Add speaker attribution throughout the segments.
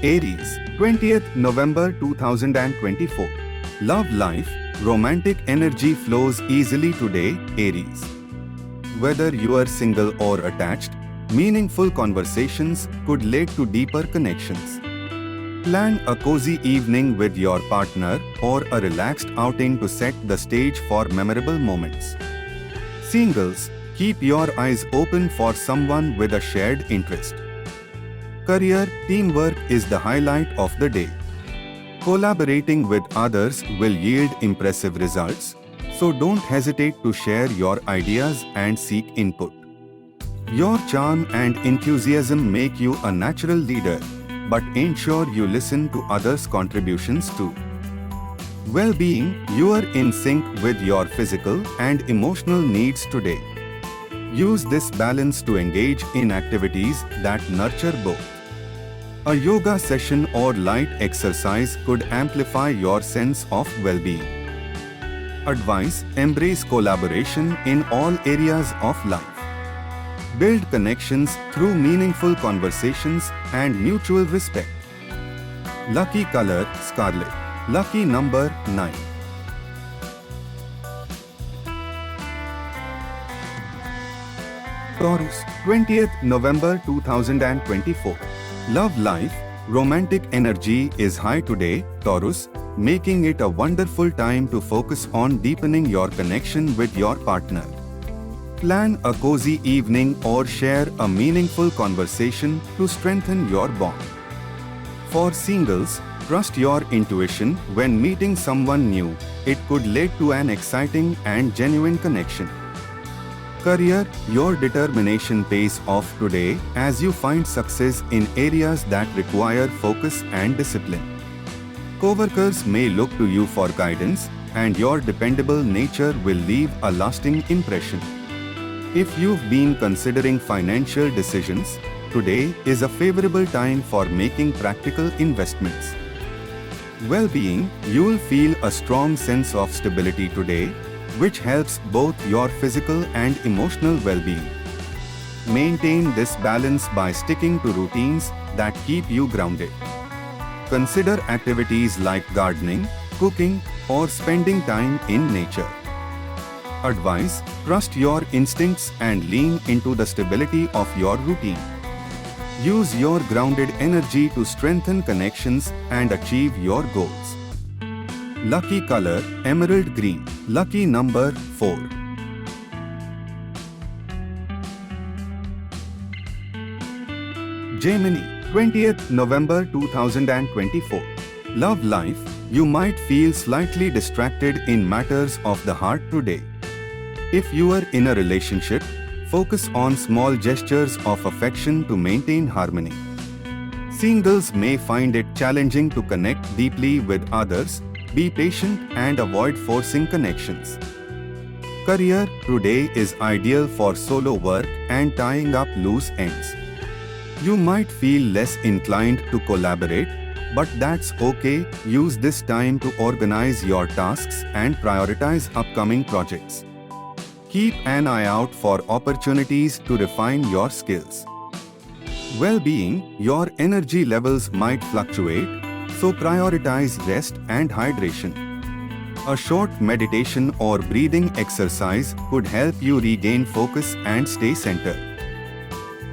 Speaker 1: Aries, 20th November 2024. Love life, romantic energy flows easily today, Aries. Whether you are single or attached, meaningful conversations could lead to deeper connections. Plan a cozy evening with your partner or a relaxed outing to set the stage for memorable moments. Singles, keep your eyes open for someone with a shared interest. Career, teamwork is the highlight of the day. Collaborating with others will yield impressive results, so don't hesitate to share your ideas and seek input. Your charm and enthusiasm make you a natural leader, but ensure you listen to others' contributions too. Well-being, you are in sync with your physical and emotional needs today. Use this balance to engage in activities that nurture both. A yoga session or light exercise could amplify your sense of well-being. Advice: embrace collaboration in all areas of life. Build connections through meaningful conversations and mutual respect. Lucky color, scarlet. Lucky number, 9. Taurus, 20th November 2024. Love life, romantic energy is high today, Taurus, making it a wonderful time to focus on deepening your connection with your partner. Plan a cozy evening or share a meaningful conversation to strengthen your bond. For singles, trust your intuition when meeting someone new. It could lead to an exciting and genuine connection. Career, your determination pays off today as you find success in areas that require focus and discipline. Coworkers may look to you for guidance, and your dependable nature will leave a lasting impression. If you've been considering financial decisions, today is a favorable time for making practical investments. Well-being, you'll feel a strong sense of stability today, which helps both your physical and emotional well-being. Maintain this balance by sticking to routines that keep you grounded. Consider activities like gardening, cooking, or spending time in nature. Advice: trust your instincts and lean into the stability of your routine. Use your grounded energy to strengthen connections and achieve your goals. Lucky color, emerald green. Lucky number, 4. Gemini, 20th November 2024. Love life, you might feel slightly distracted in matters of the heart today. If you are in a relationship, focus on small gestures of affection to maintain harmony. Singles may find it challenging to connect deeply with others. Be patient and avoid forcing connections. Career, today is ideal for solo work and tying up loose ends. You might feel less inclined to collaborate, but that's okay. Use this time to organize your tasks and prioritize upcoming projects. Keep an eye out for opportunities to refine your skills. Well-being, your energy levels might fluctuate, so prioritize rest and hydration. A short meditation or breathing exercise could help you regain focus and stay centered.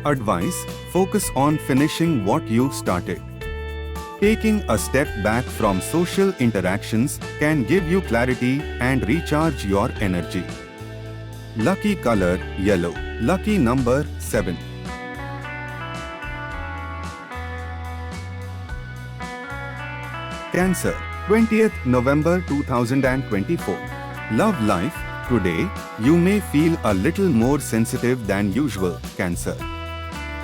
Speaker 1: Advice: focus on finishing what you started. Taking a step back from social interactions can give you clarity and recharge your energy. Lucky color, yellow. Lucky number, 7. Cancer, 20th November 2024. Love life, today, you may feel a little more sensitive than usual, Cancer.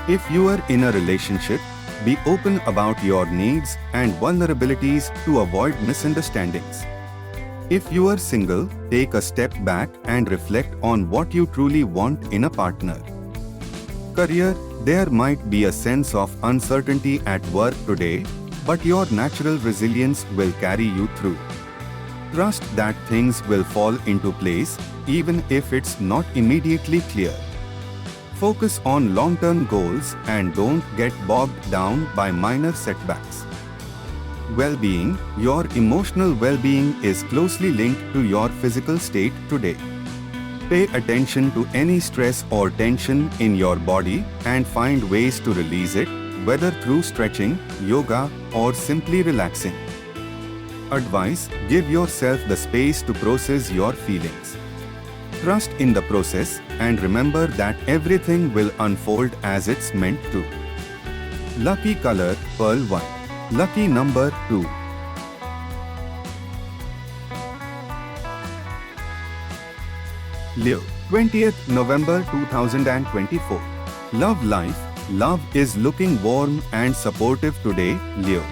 Speaker 1: If you are in a relationship, be open about your needs and vulnerabilities to avoid misunderstandings. If you are single, take a step back and reflect on what you truly want in a partner. Career, there might be a sense of uncertainty at work today, but your natural resilience will carry you through. Trust that things will fall into place, even if it's not immediately clear. Focus on long-term goals and don't get bogged down by minor setbacks. Well-being. Your emotional well-being is closely linked to your physical state today. Pay attention to any stress or tension in your body and find ways to release it, whether through stretching, yoga, or simply relaxing. Advice. Give yourself the space to process your feelings. Trust in the process and remember that everything will unfold as it's meant to. Lucky color, pearl white. Lucky number 2. Leo, 20th November 2024. Love life. Love is looking warm and supportive today, Leo.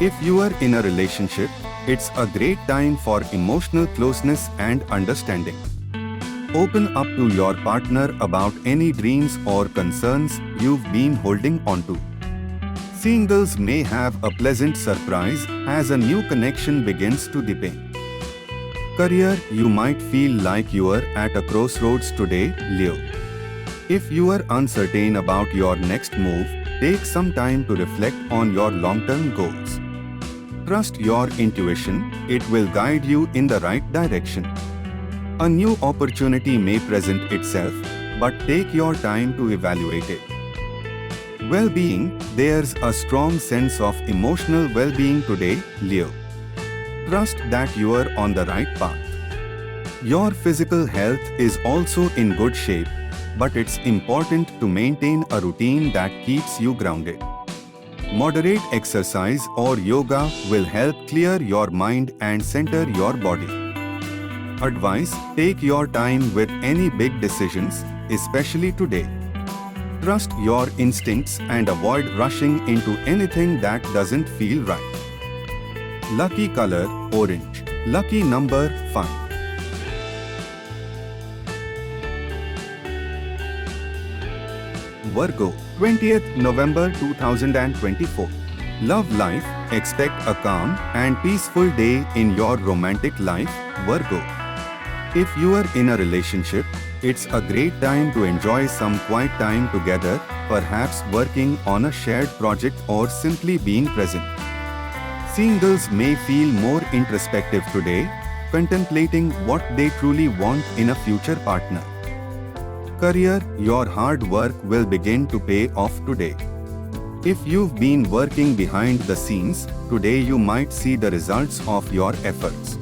Speaker 1: If you are in a relationship, it's a great time for emotional closeness and understanding. Open up to your partner about any dreams or concerns you've been holding onto. Singles may have a pleasant surprise as a new connection begins to deepen. Career. You might feel like you are at a crossroads today, Leo. If you are uncertain about your next move, take some time to reflect on your long-term goals. Trust your intuition, it will guide you in the right direction. A new opportunity may present itself, but take your time to evaluate it. Well-being. There's a strong sense of emotional well-being today, Leo. Trust that you are on the right path. Your physical health is also in good shape, but it's important to maintain a routine that keeps you grounded. Moderate exercise or yoga will help clear your mind and center your body. Advice. Take your time with any big decisions, especially today. Trust your instincts and avoid rushing into anything that doesn't feel right. Lucky color, orange. Lucky number 5. Virgo, 20th November 2024. Love life. Expect a calm and peaceful day in your romantic life, Virgo. If you are in a relationship, it's a great time to enjoy some quiet time together, perhaps working on a shared project or simply being present. Singles may feel more introspective today, contemplating what they truly want in a future partner. Career. Your hard work will begin to pay off today. If you've been working behind the scenes, today you might see the results of your efforts.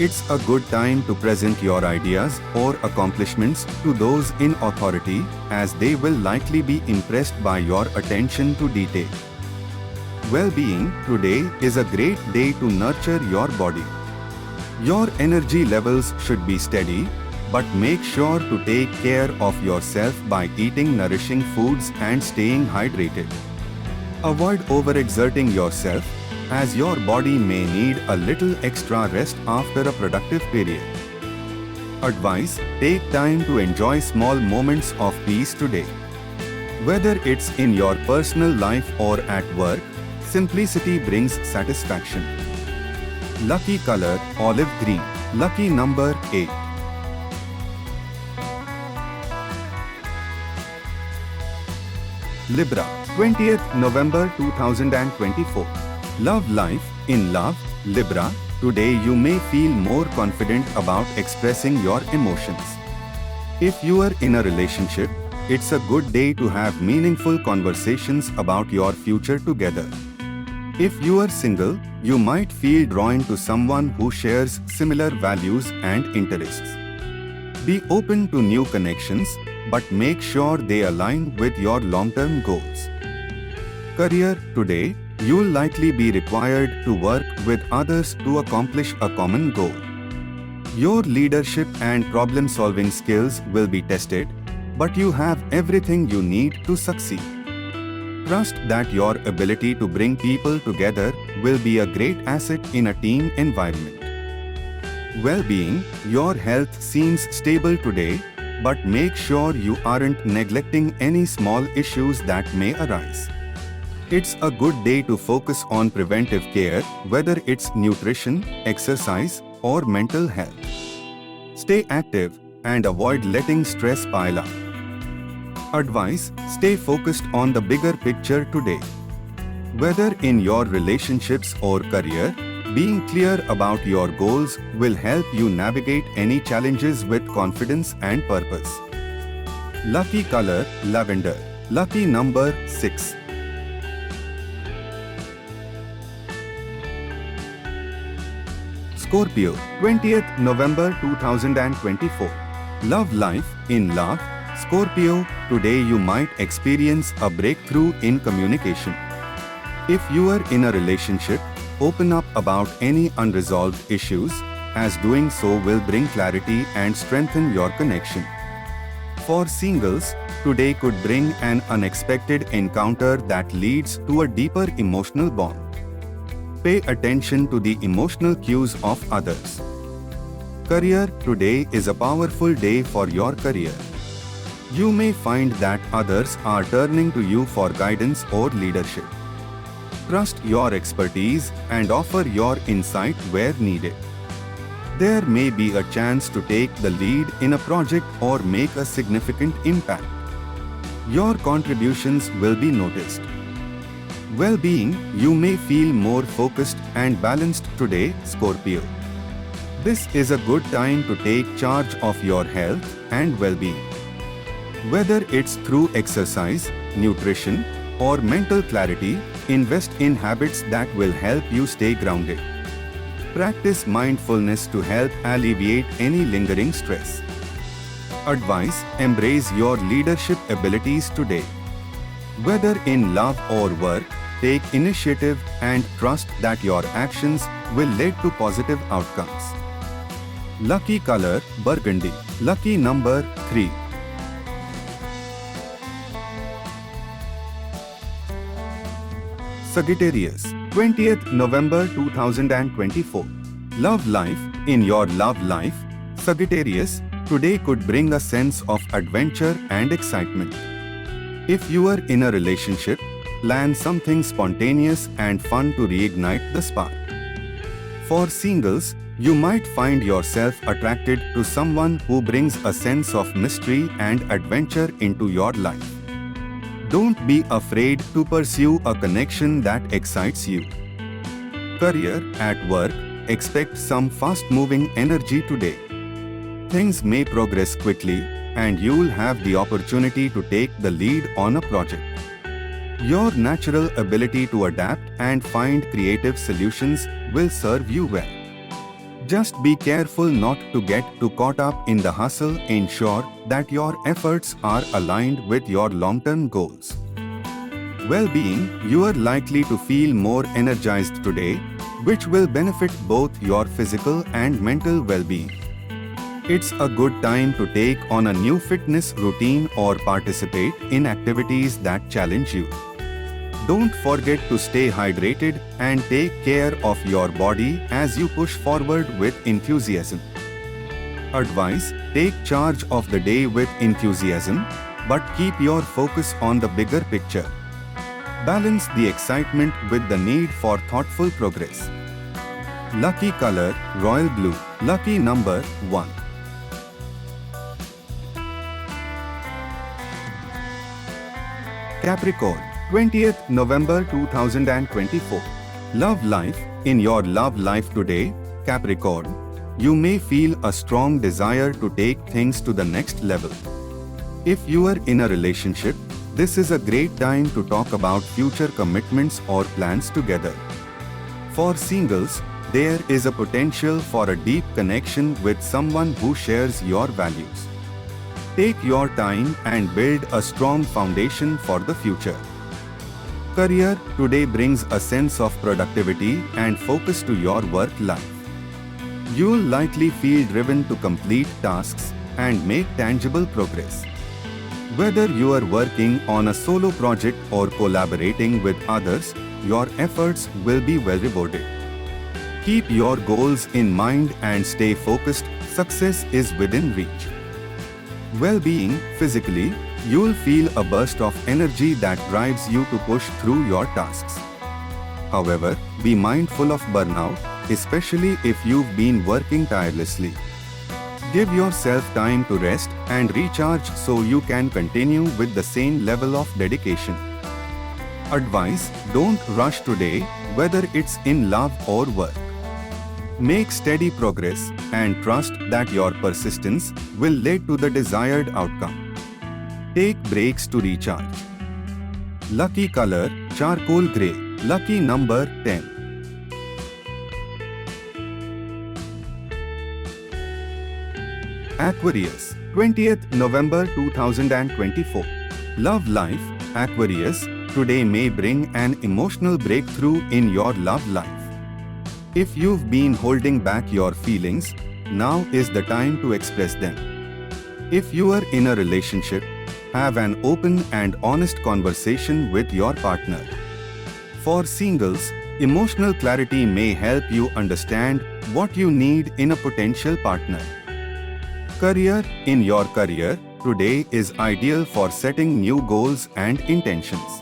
Speaker 1: It's a good time to present your ideas or accomplishments to those in authority, as they will likely be impressed by your attention to detail. Well-being. Today is a great day to nurture your body. Your energy levels should be steady, but make sure to take care of yourself by eating nourishing foods and staying hydrated. Avoid overexerting yourself, as your body may need a little extra rest after a productive period. Advice. Take time to enjoy small moments of peace today. Whether it's in your personal life or at work, simplicity brings satisfaction. Lucky color, olive green. Lucky number 8. Libra, 20th November 2024. Love life. In love, Libra, today you may feel more confident about expressing your emotions. If you are in a relationship, it's a good day to have meaningful conversations about your future together. If you are single, you might feel drawn to someone who shares similar values and interests. Be open to new connections, but make sure they align with your long-term goals. Career. Today, you'll likely be required to work with others to accomplish a common goal. Your leadership and problem-solving skills will be tested, but you have everything you need to succeed. Trust that your ability to bring people together will be a great asset in a team environment. Well-being. Your health seems stable today, but make sure you aren't neglecting any small issues that may arise. It's a good day to focus on preventive care, whether it's nutrition, exercise, or mental health. Stay active and avoid letting stress pile up. Advice: stay focused on the bigger picture today. Whether in your relationships or career, being clear about your goals will help you navigate any challenges with confidence and purpose. Lucky color: lavender. Lucky number: 6. Scorpio, 20th November 2024. Love life. In love, Scorpio, today you might experience a breakthrough in communication. If you are in a relationship, open up about any unresolved issues, as doing so will bring clarity and strengthen your connection. For singles, today could bring an unexpected encounter that leads to a deeper emotional bond. Pay attention to the emotional cues of others. Career: today is a powerful day for your career. You may find that others are turning to you for guidance or leadership. Trust your expertise and offer your insight where needed. There may be a chance to take the lead in a project or make a significant impact. Your contributions will be noticed. Well-being: you may feel more focused and balanced today, Scorpio. This is a good time to take charge of your health and well-being. Whether it's through exercise, nutrition, or mental clarity, invest in habits that will help you stay grounded. Practice mindfulness to help alleviate any lingering stress. Advice: embrace your leadership abilities today. Whether in love or work, take initiative and trust that your actions will lead to positive outcomes. Lucky color: burgundy. Lucky number: 3. Sagittarius, 20th November 2024. Love life. In your love life, Sagittarius, today could bring a sense of adventure and excitement. If you are in a relationship, plan something spontaneous and fun to reignite the spark. For singles, you might find yourself attracted to someone who brings a sense of mystery and adventure into your life. Don't be afraid to pursue a connection that excites you. Career: at work, expect some fast-moving energy today. Things may progress quickly, and you'll have the opportunity to take the lead on a project. Your natural ability to adapt and find creative solutions will serve you well. Just be careful not to get too caught up in the hustle. Ensure that your efforts are aligned with your long-term goals. Well-being: you are likely to feel more energized today, which will benefit both your physical and mental well-being. It's a good time to take on a new fitness routine or participate in activities that challenge you. Don't forget to stay hydrated and take care of your body as you push forward with enthusiasm. Advice: take charge of the day with enthusiasm, but keep your focus on the bigger picture. Balance the excitement with the need for thoughtful progress. Lucky color: royal blue. Lucky number: 1. Capricorn, 20th November 2024. Love life. In your love life today, Capricorn, you may feel a strong desire to take things to the next level. If you are in a relationship, this is a great time to talk about future commitments or plans together. For singles, there is a potential for a deep connection with someone who shares your values. Take your time and build a strong foundation for the future. Career: today brings a sense of productivity and focus to your work life. You'll likely feel driven to complete tasks and make tangible progress. Whether you are working on a solo project or collaborating with others, your efforts will be well rewarded. Keep your goals in mind and stay focused. Success is within reach. Well-being: physically, you'll feel a burst of energy that drives you to push through your tasks. However, be mindful of burnout, especially if you've been working tirelessly. Give yourself time to rest and recharge so you can continue with the same level of dedication. Advice: don't rush today, whether it's in love or work. Make steady progress and trust that your persistence will lead to the desired outcome. Take breaks to recharge. Lucky color: charcoal grey. Lucky number 10. Aquarius, 20th November 2024. Love life: Aquarius, today may bring an emotional breakthrough in your love life. If you've been holding back your feelings, now is the time to express them. If you are in a relationship, have an open and honest conversation with your partner. For singles, emotional clarity may help you understand what you need in a potential partner. Career: in your career, today is ideal for setting new goals and intentions.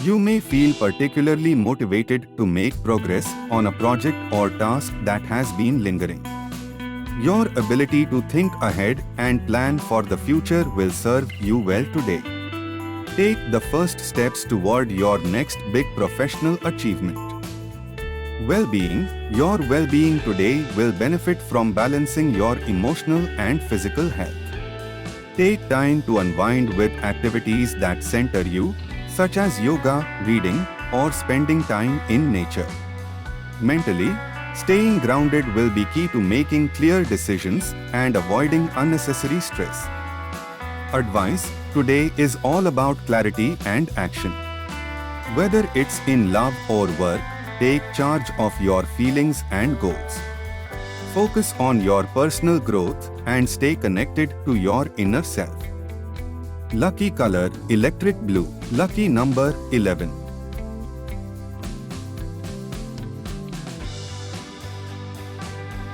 Speaker 1: You may feel particularly motivated to make progress on a project or task that has been lingering. Your ability to think ahead and plan for the future will serve you well today. Take the first steps toward your next big professional achievement. Well-being: your well-being today will benefit from balancing your emotional and physical health. Take time to unwind with activities that center you, such as yoga, reading, or spending time in nature. Mentally, staying grounded will be key to making clear decisions and avoiding unnecessary stress. Advice: today is all about clarity and action. Whether it's in love or work, take charge of your feelings and goals. Focus on your personal growth and stay connected to your inner self. Lucky color: electric blue. Lucky number 11.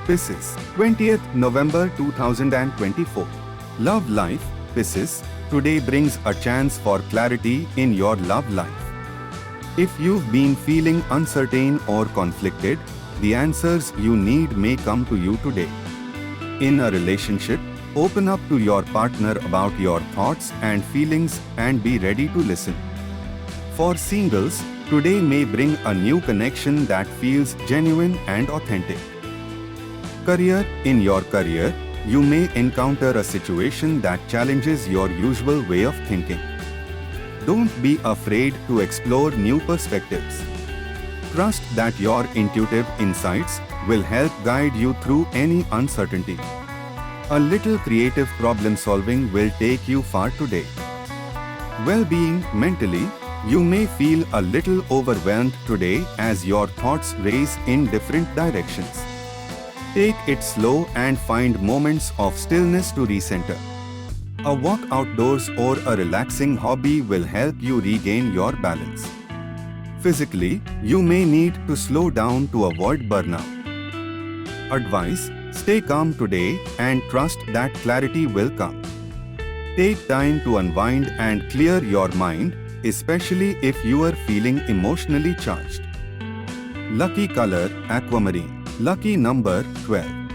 Speaker 1: Pisces, 20th November 2024. Love life: Pisces, today brings a chance for clarity in your love life. If you've been feeling uncertain or conflicted, the answers you need may come to you today. In a relationship, open up to your partner about your thoughts and feelings and be ready to listen. For singles, today may bring a new connection that feels genuine and authentic. Career: in your career, you may encounter a situation that challenges your usual way of thinking. Don't be afraid to explore new perspectives. Trust that your intuitive insights will help guide you through any uncertainty. A little creative problem solving will take you far today. Well-being: mentally, you may feel a little overwhelmed today as your thoughts race in different directions. Take it slow and find moments of stillness to recenter. A walk outdoors or a relaxing hobby will help you regain your balance. Physically, you may need to slow down to avoid burnout. Advice: stay calm today and trust that clarity will come. Take time to unwind and clear your mind, especially if you are feeling emotionally charged. Lucky color: aquamarine. Lucky number 12.